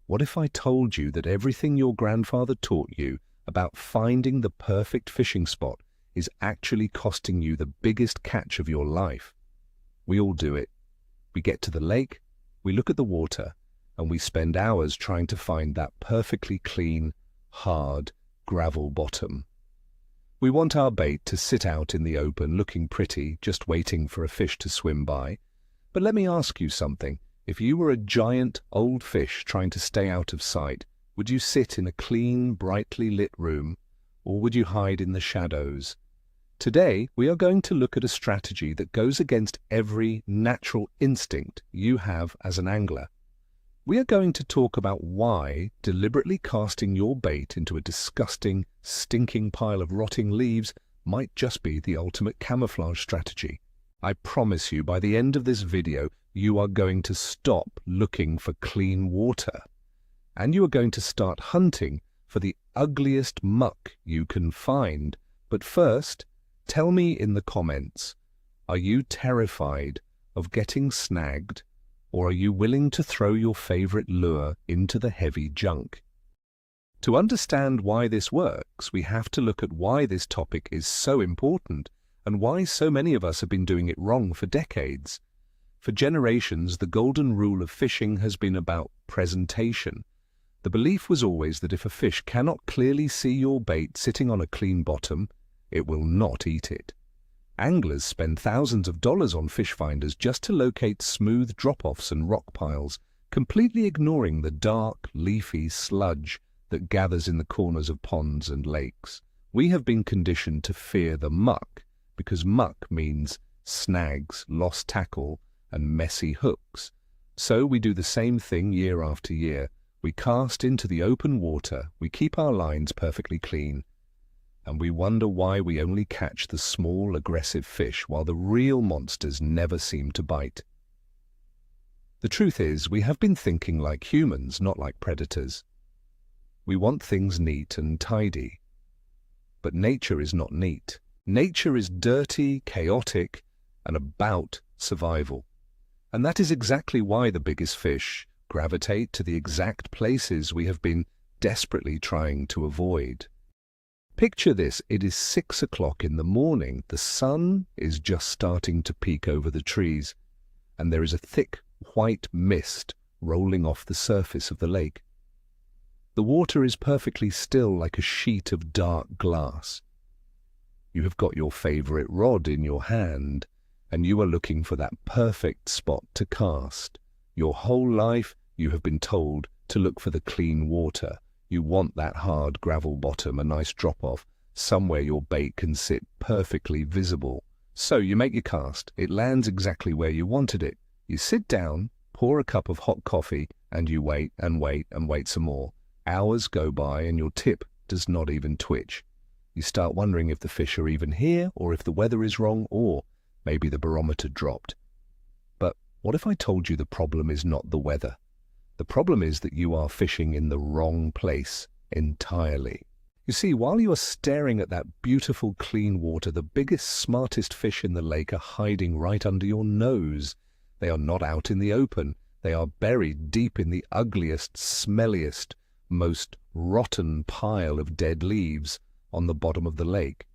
What if I told you that everything your grandfather taught you about finding the perfect fishing spot is actually costing you the biggest catch of your life? We all do it. We get to the lake, we look at the water, and we spend hours trying to find that perfectly clean, hard gravel bottom. We want our bait to sit out in the open looking pretty, just waiting for a fish to swim by. But let me ask you something. If you were a giant old fish trying to stay out of sight, would you sit in a clean, brightly lit room, or would you hide in the shadows? Today, we are going to look at a strategy that goes against every natural instinct you have as an angler. We are going to talk about why deliberately casting your bait into a disgusting, stinking pile of rotting leaves might just be the ultimate camouflage strategy. I promise you, by the end of this video, you are going to stop looking for clean water. And you are going to start hunting for the ugliest muck you can find. But first, tell me in the comments, are you terrified of getting snagged? Or are you willing to throw your favorite lure into the heavy junk? To understand why this works, we have to look at why this topic is so important and why so many of us have been doing it wrong for decades. For generations, the golden rule of fishing has been about presentation. The belief was always that if a fish cannot clearly see your bait sitting on a clean bottom, it will not eat it. Anglers spend thousands of dollars on fish finders just to locate smooth drop-offs and rock piles, completely ignoring the dark, leafy sludge that gathers in the corners of ponds and lakes. We have been conditioned to fear the muck, because muck means snags, lost tackle, and messy hooks. So we do the same thing year after year. We cast into the open water, we keep our lines perfectly clean, and we wonder why we only catch the small, aggressive fish while the real monsters never seem to bite. The truth is, we have been thinking like humans, not like predators. We want things neat and tidy. But nature is not neat. Nature is dirty, chaotic, and about survival. And that is exactly why the biggest fish gravitate to the exact places we have been desperately trying to avoid. Picture this, it is 6 o'clock in the morning, the sun is just starting to peek over the trees, and there is a thick white mist rolling off the surface of the lake. The water is perfectly still like a sheet of dark glass. You have got your favorite rod in your hand, and you are looking for that perfect spot to cast. Your whole life you have been told to look for the clean water. You want that hard gravel bottom, a nice drop-off, somewhere your bait can sit perfectly visible. So you make your cast. It lands exactly where you wanted it. You sit down, pour a cup of hot coffee, and you wait and wait and wait some more. Hours go by and your tip does not even twitch. You start wondering if the fish are even here, or if the weather is wrong, or maybe the barometer dropped. But what if I told you the problem is not the weather? The problem is that you are fishing in the wrong place entirely. You see, while you are staring at that beautiful clean water, the biggest, smartest fish in the lake are hiding right under your nose. They are not out in the open. They are buried deep in the ugliest, smelliest, most rotten pile of dead leaves on the bottom of the lake.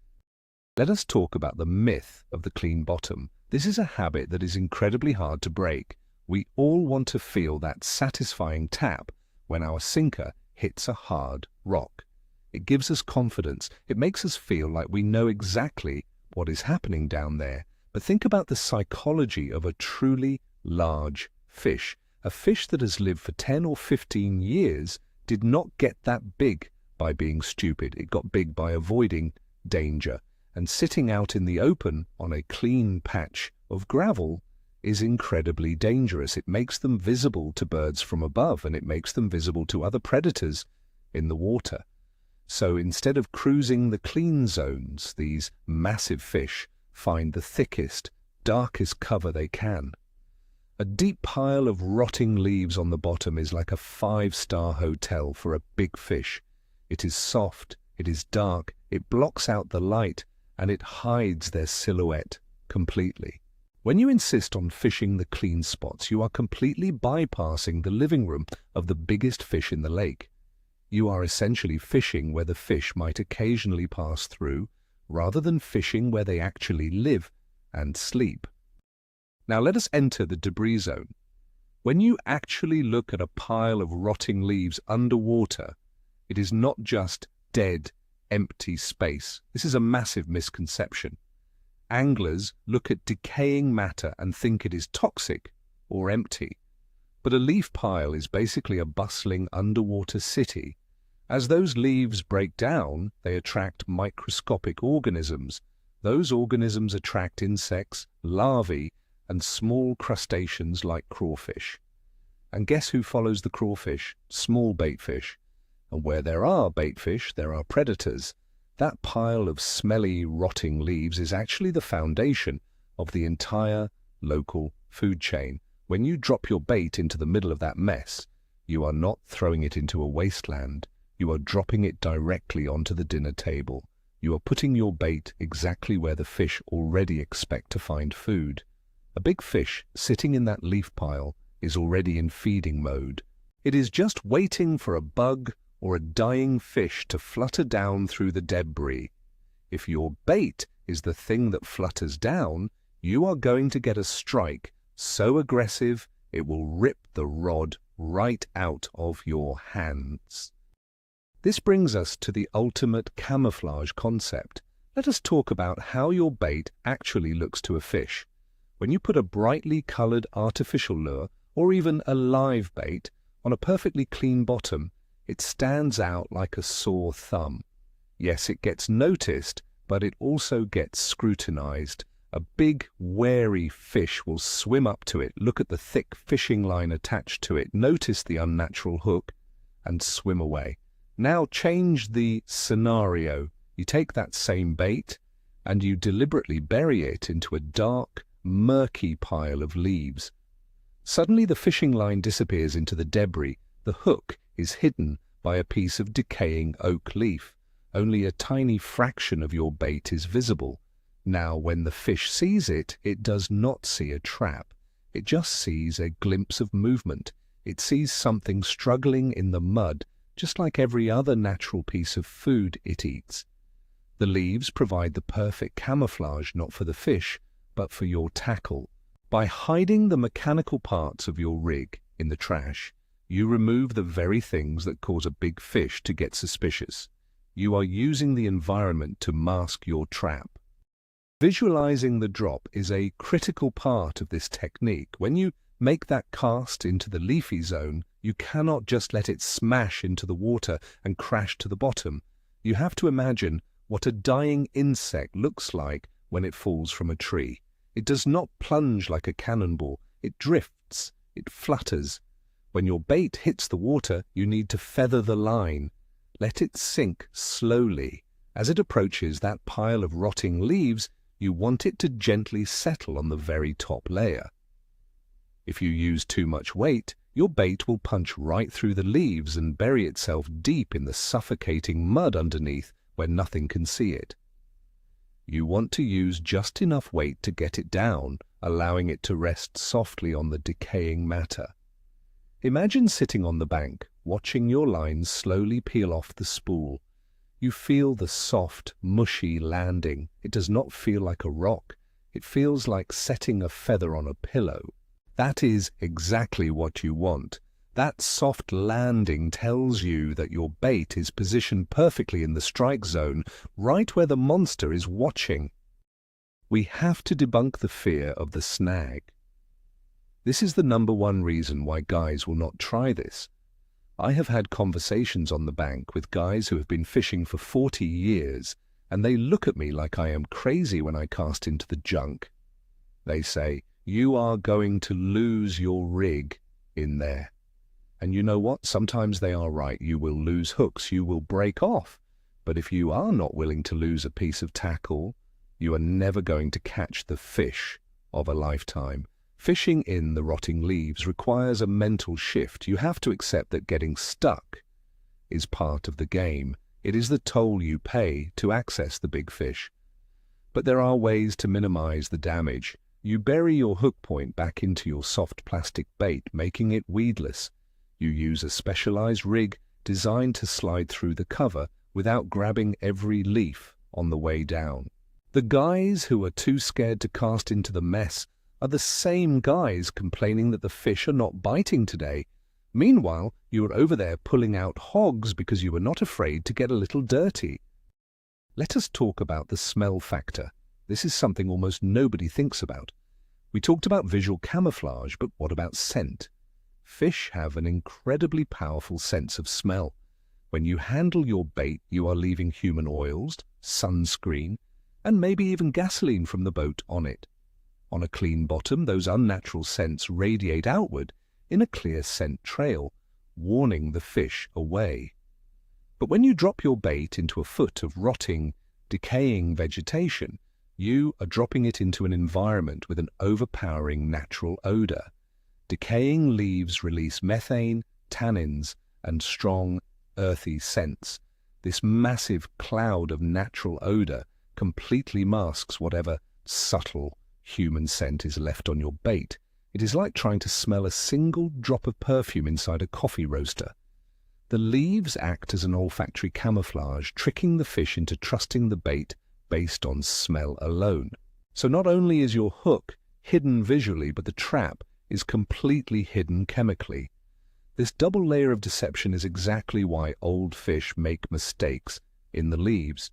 Let us talk about the myth of the clean bottom. This is a habit that is incredibly hard to break. We all want to feel that satisfying tap when our sinker hits a hard rock. It gives us confidence. It makes us feel like we know exactly what is happening down there. But think about the psychology of a truly large fish. A fish that has lived for 10 or 15 years did not get that big by being stupid. It got big by avoiding danger. And sitting out in the open on a clean patch of gravel is incredibly dangerous. It makes them visible to birds from above, and it makes them visible to other predators in the water. So instead of cruising the clean zones, these massive fish find the thickest, darkest cover they can. A deep pile of rotting leaves on the bottom is like a 5-star hotel for a big fish. It is soft, it is dark, it blocks out the light, and it hides their silhouette completely. When you insist on fishing the clean spots, you are completely bypassing the living room of the biggest fish in the lake. You are essentially fishing where the fish might occasionally pass through, rather than fishing where they actually live and sleep. Now let us enter the debris zone. When you actually look at a pile of rotting leaves underwater, it is not just dead, empty space. This is a massive misconception. Anglers look at decaying matter and think it is toxic or empty. But a leaf pile is basically a bustling underwater city. As those leaves break down, they attract microscopic organisms. Those organisms attract insects, larvae, and small crustaceans like crawfish. And guess who follows the crawfish? Small baitfish. And where there are baitfish, there are predators. That pile of smelly, rotting leaves is actually the foundation of the entire local food chain. When you drop your bait into the middle of that mess, you are not throwing it into a wasteland. You are dropping it directly onto the dinner table. You are putting your bait exactly where the fish already expect to find food. A big fish sitting in that leaf pile is already in feeding mode. It is just waiting for a bug or a dying fish to flutter down through the debris. If your bait is the thing that flutters down, you are going to get a strike so aggressive it will rip the rod right out of your hands. This brings us to the ultimate camouflage concept. Let us talk about how your bait actually looks to a fish. When you put a brightly colored artificial lure, or even a live bait, on a perfectly clean bottom, it stands out like a sore thumb. Yes, it gets noticed, but it also gets scrutinized. A big, wary fish will swim up to it, look at the thick fishing line attached to it, notice the unnatural hook, and swim away. Now change the scenario. You take that same bait, and you deliberately bury it into a dark, murky pile of leaves. Suddenly the fishing line disappears into the debris. The hook is hidden by a piece of decaying oak leaf. Only a tiny fraction of your bait is visible. Now, when the fish sees it, it does not see a trap. It just sees a glimpse of movement. It sees something struggling in the mud, just like every other natural piece of food it eats. The leaves provide the perfect camouflage not for the fish, but for your tackle. By hiding the mechanical parts of your rig in the trash, you remove the very things that cause a big fish to get suspicious. You are using the environment to mask your trap. Visualizing the drop is a critical part of this technique. When you make that cast into the leafy zone, you cannot just let it smash into the water and crash to the bottom. You have to imagine what a dying insect looks like when it falls from a tree. It does not plunge like a cannonball. It drifts. It flutters. When your bait hits the water, you need to feather the line. Let it sink slowly. As it approaches that pile of rotting leaves, you want it to gently settle on the very top layer. If you use too much weight, your bait will punch right through the leaves and bury itself deep in the suffocating mud underneath where nothing can see it. You want to use just enough weight to get it down, allowing it to rest softly on the decaying matter. Imagine sitting on the bank, watching your lines slowly peel off the spool. You feel the soft, mushy landing. It does not feel like a rock. It feels like setting a feather on a pillow. That is exactly what you want. That soft landing tells you that your bait is positioned perfectly in the strike zone, right where the monster is watching. We have to debunk the fear of the snag. This is the #1 reason why guys will not try this. I have had conversations on the bank with guys who have been fishing for 40 years, and they look at me like I am crazy when I cast into the junk. They say, "You are going to lose your rig in there." And you know what? Sometimes they are right. You will lose hooks. You will break off. But if you are not willing to lose a piece of tackle, you are never going to catch the fish of a lifetime. Fishing in the rotting leaves requires a mental shift. You have to accept that getting stuck is part of the game. It is the toll you pay to access the big fish. But there are ways to minimize the damage. You bury your hook point back into your soft plastic bait, making it weedless. You use a specialized rig designed to slide through the cover without grabbing every leaf on the way down. The guys who are too scared to cast into the mess are the same guys complaining that the fish are not biting today. Meanwhile, you are over there pulling out hogs because you are not afraid to get a little dirty. Let us talk about the smell factor. This is something almost nobody thinks about. We talked about visual camouflage, but what about scent? Fish have an incredibly powerful sense of smell. When you handle your bait, you are leaving human oils, sunscreen, and maybe even gasoline from the boat on it. On a clean bottom, those unnatural scents radiate outward in a clear scent trail, warning the fish away. But when you drop your bait into a foot of rotting, decaying vegetation, you are dropping it into an environment with an overpowering natural odor. Decaying leaves release methane, tannins, and strong, earthy scents. This massive cloud of natural odor completely masks whatever subtle human scent is left on your bait. It is like trying to smell a single drop of perfume inside a coffee roaster. The leaves act as an olfactory camouflage, tricking the fish into trusting the bait based on smell alone. So not only is your hook hidden visually, but the trap is completely hidden chemically. This double layer of deception is exactly why old fish make mistakes in the leaves.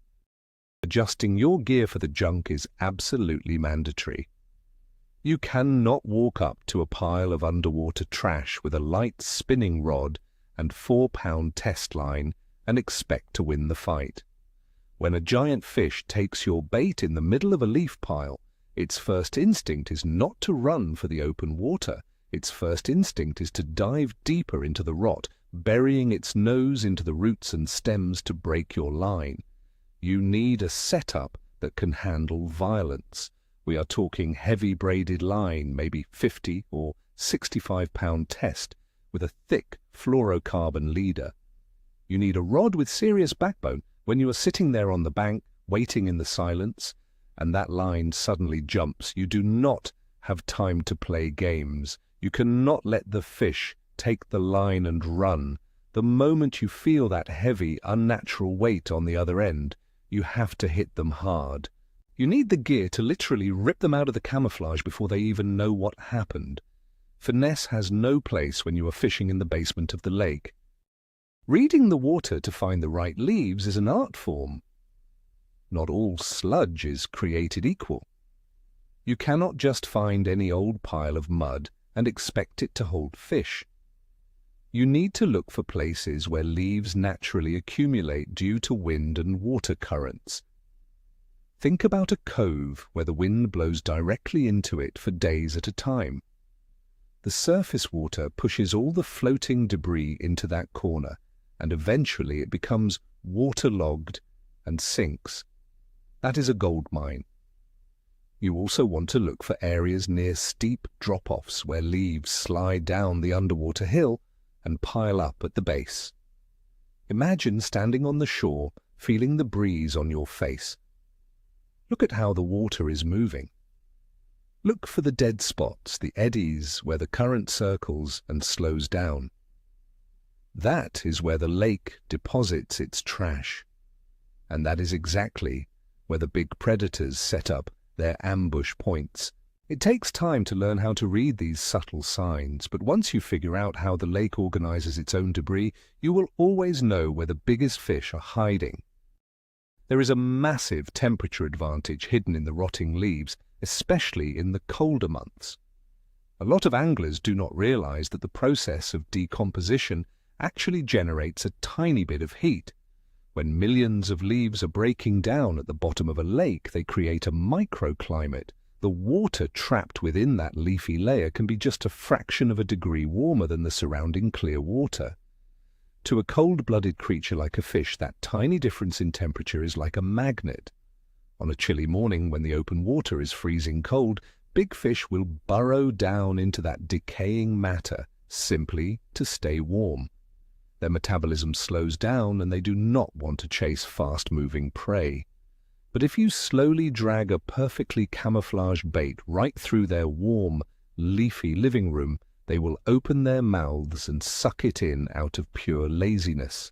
Adjusting your gear for the junk is absolutely mandatory. You cannot walk up to a pile of underwater trash with a light spinning rod and 4-pound test line and expect to win the fight. When a giant fish takes your bait in the middle of a leaf pile, its first instinct is not to run for the open water. Its first instinct is to dive deeper into the rot, burying its nose into the roots and stems to break your line. You need a setup that can handle violence. We are talking heavy braided line, maybe 50 or 65-pound test, with a thick fluorocarbon leader. You need a rod with serious backbone. When you are sitting there on the bank, waiting in the silence, and that line suddenly jumps, you do not have time to play games. You cannot let the fish take the line and run. The moment you feel that heavy, unnatural weight on the other end, you have to hit them hard. You need the gear to literally rip them out of the camouflage before they even know what happened. Finesse has no place when you are fishing in the basement of the lake. Reading the water to find the right leaves is an art form. Not all sludge is created equal. You cannot just find any old pile of mud and expect it to hold fish. You need to look for places where leaves naturally accumulate due to wind and water currents. Think about a cove where the wind blows directly into it for days at a time. The surface water pushes all the floating debris into that corner, and eventually it becomes waterlogged and sinks. That is a gold mine. You also want to look for areas near steep drop-offs where leaves slide down the underwater hill and pile up at the base. Imagine standing on the shore, feeling the breeze on your face. Look at how the water is moving. Look for the dead spots, the eddies where the current circles and slows down. That is where the lake deposits its trash. And that is exactly where the big predators set up their ambush points. It takes time to learn how to read these subtle signs, but once you figure out how the lake organizes its own debris, you will always know where the biggest fish are hiding. There is a massive temperature advantage hidden in the rotting leaves, especially in the colder months. A lot of anglers do not realize that the process of decomposition actually generates a tiny bit of heat. When millions of leaves are breaking down at the bottom of a lake, they create a microclimate. The water trapped within that leafy layer can be just a fraction of a degree warmer than the surrounding clear water. To a cold-blooded creature like a fish, that tiny difference in temperature is like a magnet. On a chilly morning when the open water is freezing cold, big fish will burrow down into that decaying matter simply to stay warm. Their metabolism slows down and they do not want to chase fast-moving prey. But if you slowly drag a perfectly camouflaged bait right through their warm, leafy living room, they will open their mouths and suck it in out of pure laziness.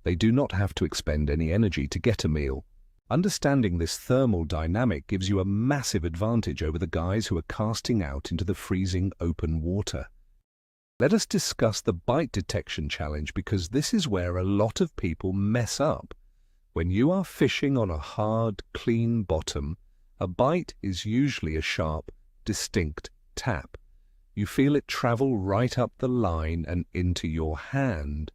They do not have to expend any energy to get a meal. Understanding this thermal dynamic gives you a massive advantage over the guys who are casting out into the freezing open water. Let us discuss the bite detection challenge, because this is where a lot of people mess up. When you are fishing on a hard, clean bottom, a bite is usually a sharp, distinct tap. You feel it travel right up the line and into your hand.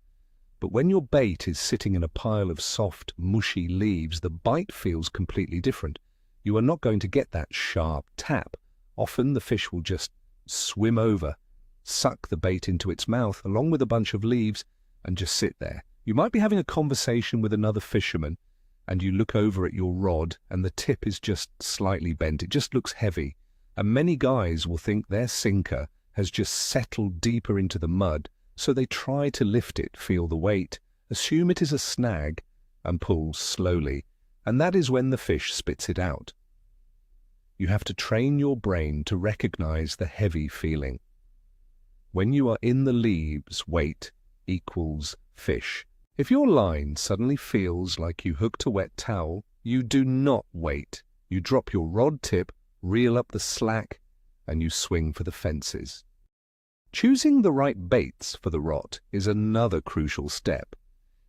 But when your bait is sitting in a pile of soft, mushy leaves, the bite feels completely different. You are not going to get that sharp tap. Often the fish will just swim over, suck the bait into its mouth along with a bunch of leaves, and just sit there. You might be having a conversation with another fisherman, and you look over at your rod and the tip is just slightly bent. It just looks heavy. And many guys will think their sinker has just settled deeper into the mud, so they try to lift it, feel the weight, assume it is a snag, and pull slowly. And that is when the fish spits it out. You have to train your brain to recognize the heavy feeling. When you are in the leaves, weight equals fish. If your line suddenly feels like you hooked a wet towel, you do not wait. You drop your rod tip, reel up the slack, and you swing for the fences. Choosing the right baits for the rot is another crucial step.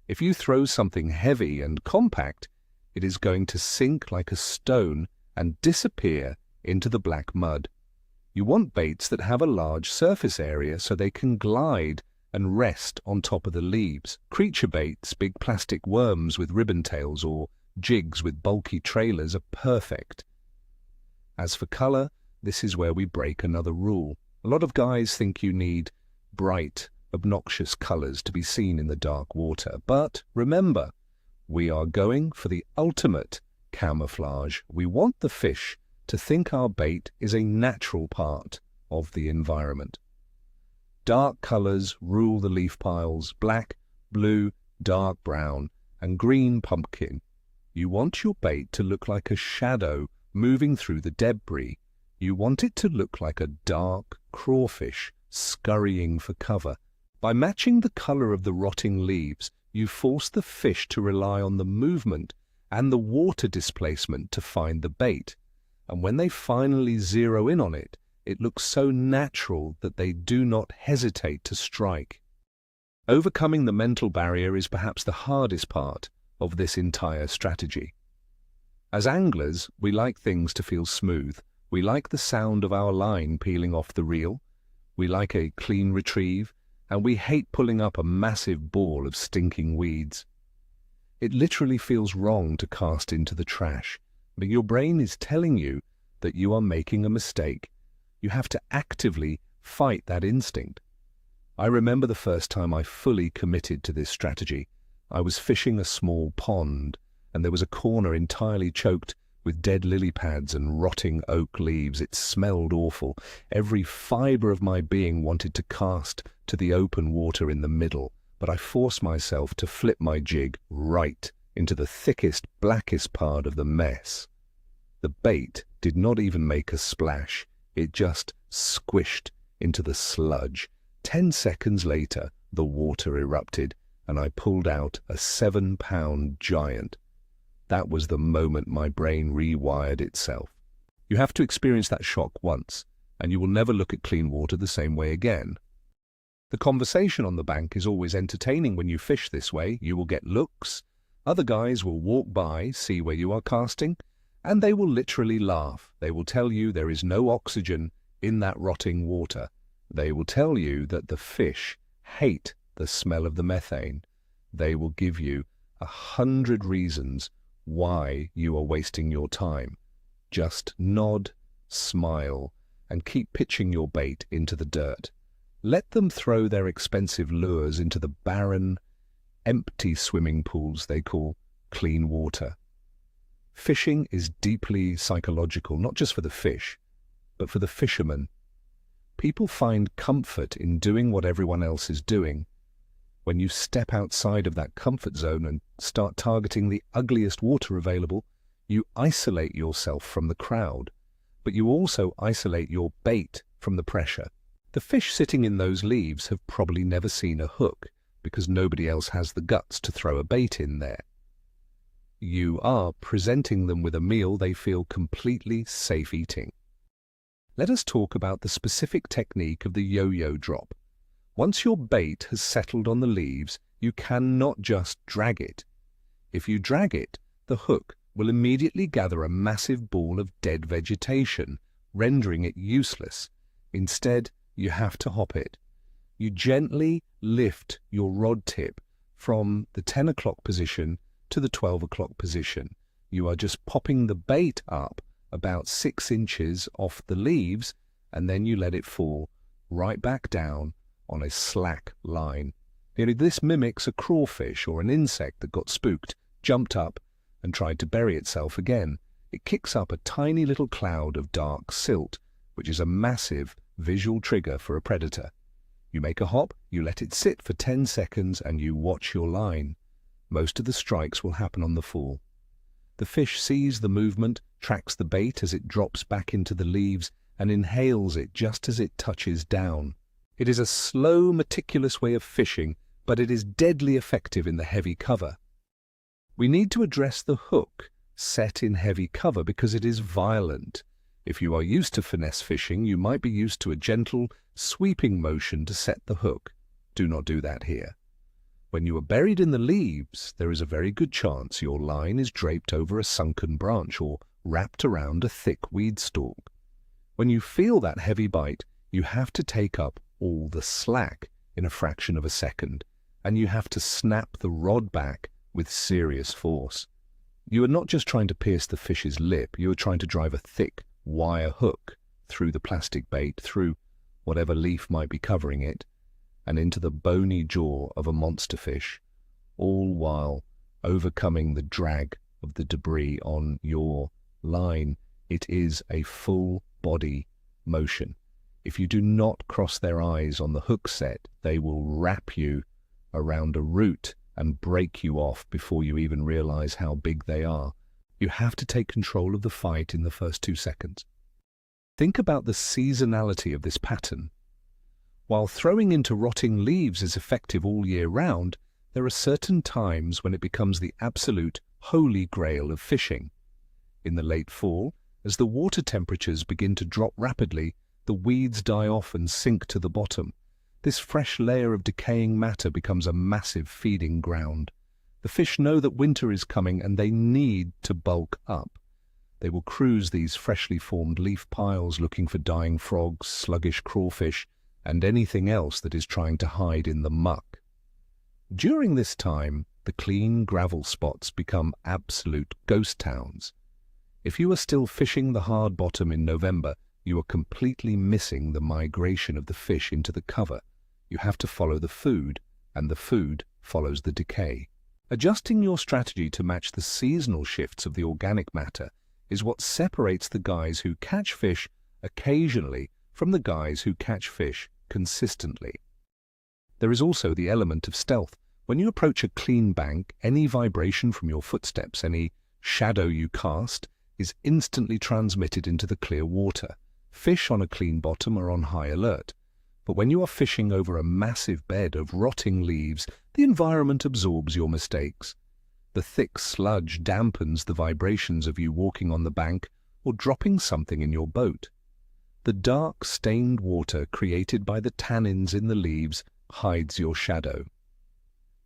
If you throw something heavy and compact, it is going to sink like a stone and disappear into the black mud. You want baits that have a large surface area so they can glide and rest on top of the leaves. Creature baits, big plastic worms with ribbon tails, or jigs with bulky trailers are perfect. As for color, this is where we break another rule. A lot of guys think you need bright, obnoxious colors to be seen in the dark water. But remember, we are going for the ultimate camouflage. We want the fish to think our bait is a natural part of the environment. Dark colors rule the leaf piles: black, blue, dark brown, and green pumpkin. You want your bait to look like a shadow moving through the debris. You want it to look like a dark crawfish scurrying for cover. By matching the color of the rotting leaves, you force the fish to rely on the movement and the water displacement to find the bait. And when they finally zero in on it, it looks so natural that they do not hesitate to strike. Overcoming the mental barrier is perhaps the hardest part of this entire strategy. As anglers, we like things to feel smooth. We like the sound of our line peeling off the reel. We like a clean retrieve, and we hate pulling up a massive ball of stinking weeds. It literally feels wrong to cast into the trash, but your brain is telling you that you are making a mistake. You have to actively fight that instinct. I remember the first time I fully committed to this strategy. I was fishing a small pond, and there was a corner entirely choked with dead lily pads and rotting oak leaves. It smelled awful. Every fiber of my being wanted to cast to the open water in the middle, but I forced myself to flip my jig right into the thickest, blackest part of the mess. The bait did not even make a splash. It just squished into the sludge. 10 seconds later, the water erupted, and I pulled out a 7-pound giant. That was the moment my brain rewired itself. You have to experience that shock once, and you will never look at clean water the same way again. The conversation on the bank is always entertaining when you fish this way. You will get looks. Other guys will walk by, see where you are casting, and they will literally laugh. They will tell you there is no oxygen in that rotting water. They will tell you that the fish hate the smell of the methane. They will give you 100 reasons why you are wasting your time. Just nod, smile, and keep pitching your bait into the dirt. Let them throw their expensive lures into the barren, empty swimming pools they call clean water. Fishing is deeply psychological, not just for the fish, but for the fisherman. People find comfort in doing what everyone else is doing. When you step outside of that comfort zone and start targeting the ugliest water available, You isolate yourself from the crowd, but you also isolate your bait from the pressure. The fish sitting in those leaves have probably never seen a hook because nobody else has the guts to throw a bait in there. You are presenting them with a meal they feel completely safe eating. Let us talk about the specific technique of the yo-yo drop. Once your bait has settled on the leaves, you cannot just drag it. If you drag it, the hook will immediately gather a massive ball of dead vegetation, rendering it useless. Instead, you have to hop it. You gently lift your rod tip from the 10 o'clock position to the 12 o'clock position. You are just popping the bait up about 6 inches off the leaves, and then you let it fall right back down on a slack line. This mimics a crawfish or an insect that got spooked, jumped up, and tried to bury itself again. It kicks up a tiny little cloud of dark silt, which is a massive visual trigger for a predator. You make a hop, you let it sit for 10 seconds, and you watch your line. Most of the strikes will happen on the fall. The fish sees the movement, tracks the bait as it drops back into the leaves, and inhales it just as it touches down. It is a slow, meticulous way of fishing, but it is deadly effective in the heavy cover. We need to address the hook set in heavy cover because it is violent. If you are used to finesse fishing, you might be used to a gentle, sweeping motion to set the hook. Do not do that here. When you are buried in the leaves, there is a very good chance your line is draped over a sunken branch or wrapped around a thick weed stalk. When you feel that heavy bite, you have to take up all the slack in a fraction of a second, and you have to snap the rod back with serious force. You are not just trying to pierce the fish's lip, you are trying to drive a thick wire hook through the plastic bait, through whatever leaf might be covering it, and into the bony jaw of a monster fish, all while overcoming the drag of the debris on your line. It is a full body motion. If you do not cross their eyes on the hook set, they will wrap you around a root and break you off before you even realize how big they are. You have to take control of the fight in the first 2 seconds. Think about the seasonality of this pattern. While throwing into rotting leaves is effective all year round, there are certain times when it becomes the absolute holy grail of fishing. In the late fall, as the water temperatures begin to drop rapidly, the weeds die off and sink to the bottom. This fresh layer of decaying matter becomes a massive feeding ground. The fish know that winter is coming and they need to bulk up. They will cruise these freshly formed leaf piles looking for dying frogs, sluggish crawfish, and anything else that is trying to hide in the muck. During this time, the clean gravel spots become absolute ghost towns. If you are still fishing the hard bottom in November, you are completely missing the migration of the fish into the cover. You have to follow the food, and the food follows the decay. Adjusting your strategy to match the seasonal shifts of the organic matter is what separates the guys who catch fish occasionally from the guys who catch fish consistently. There is also the element of stealth. When you approach a clean bank, any vibration from your footsteps, any shadow you cast, is instantly transmitted into the clear water. Fish on a clean bottom are on high alert. But when you are fishing over a massive bed of rotting leaves, the environment absorbs your mistakes. The thick sludge dampens the vibrations of you walking on the bank or dropping something in your boat. The dark, stained water created by the tannins in the leaves hides your shadow.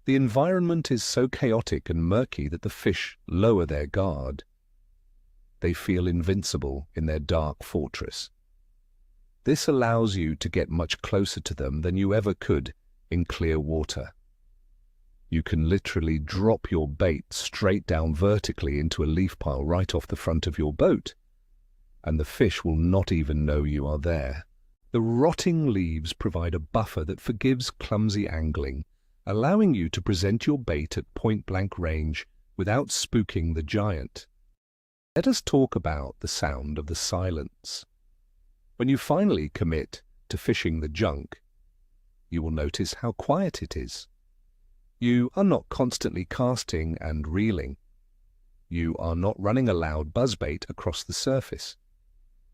The environment is so chaotic and murky that the fish lower their guard. They feel invincible in their dark fortress. This allows you to get much closer to them than you ever could in clear water. You can literally drop your bait straight down vertically into a leaf pile right off the front of your boat, and the fish will not even know you are there. The rotting leaves provide a buffer that forgives clumsy angling, allowing you to present your bait at point-blank range without spooking the giant. Let us talk about the sound of the silence. When you finally commit to fishing the junk, you will notice how quiet it is. You are not constantly casting and reeling. You are not running a loud buzzbait across the surface.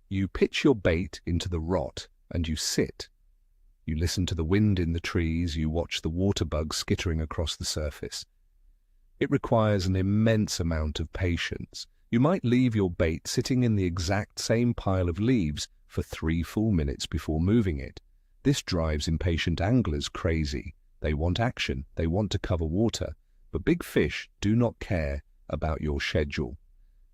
You pitch your bait into the rot and you sit. You listen to the wind in the trees, you watch the water bugs skittering across the surface. It requires an immense amount of patience. You might leave your bait sitting in the exact same pile of leaves for 3 full minutes before moving it. This drives impatient anglers crazy. They want action, they want to cover water, but big fish do not care about your schedule.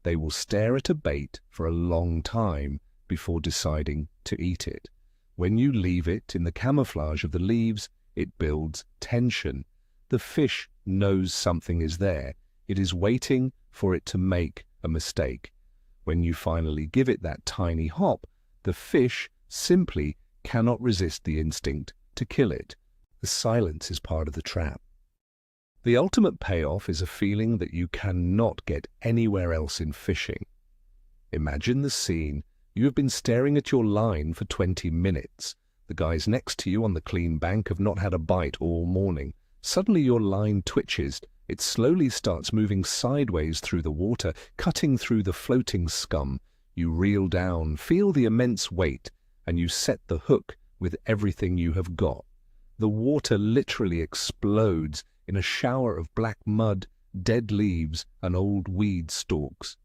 They will stare at a bait for a long time before deciding to eat it. When you leave it in the camouflage of the leaves, it builds tension. The fish knows something is there. It is waiting for it to make a mistake. When you finally give it that tiny hop, the fish simply cannot resist the instinct to kill it. The silence is part of the trap. The ultimate payoff is a feeling that you cannot get anywhere else in fishing. Imagine the scene. You have been staring at your line for 20 minutes. The guys next to you on the clean bank have not had a bite all morning. Suddenly your line twitches. It slowly starts moving sideways through the water, cutting through the floating scum. You reel down, feel the immense weight, and you set the hook with everything you have got. The water literally explodes in a shower of black mud, dead leaves, and old weed stalks.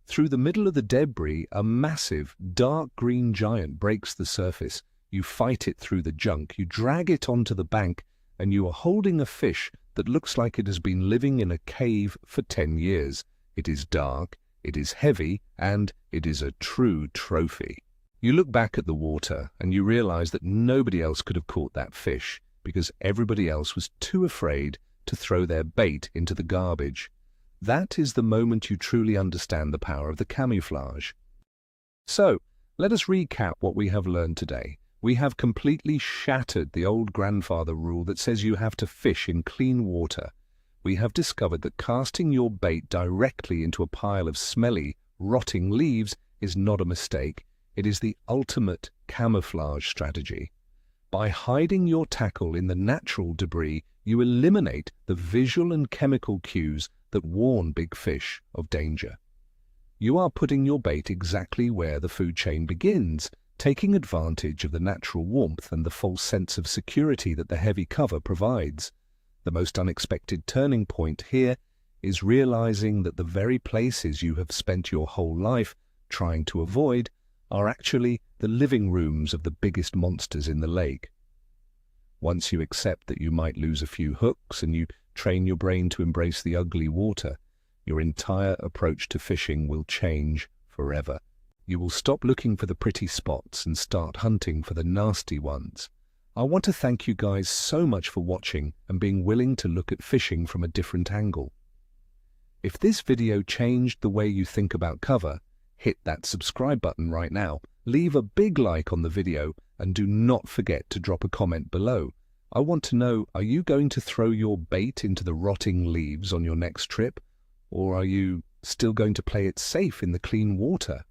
Through the middle of the debris, a massive, dark green giant breaks the surface. You fight it through the junk, you drag it onto the bank, and you are holding a fish that looks like it has been living in a cave for 10 years. It is dark, it is heavy, and it is a true trophy. You look back at the water, and you realize that nobody else could have caught that fish, because everybody else was too afraid to throw their bait into the garbage. That is the moment you truly understand the power of the camouflage. So, let us recap what we have learned today. We have completely shattered the old grandfather rule that says you have to fish in clean water. We have discovered that casting your bait directly into a pile of smelly, rotting leaves is not a mistake. It is the ultimate camouflage strategy. By hiding your tackle in the natural debris, you eliminate the visual and chemical cues that warn big fish of danger. You are putting your bait exactly where the food chain begins, taking advantage of the natural warmth and the false sense of security that the heavy cover provides. The most unexpected turning point here is realizing that the very places you have spent your whole life trying to avoid are actually the living rooms of the biggest monsters in the lake. Once you accept that you might lose a few hooks and you train your brain to embrace the ugly water, your entire approach to fishing will change forever. You will stop looking for the pretty spots and start hunting for the nasty ones. I want to thank you guys so much for watching and being willing to look at fishing from a different angle. If this video changed the way you think about cover, hit that subscribe button right now, leave a big like on the video, and do not forget to drop a comment below. I want to know, are you going to throw your bait into the rotting leaves on your next trip? Or are you still going to play it safe in the clean water?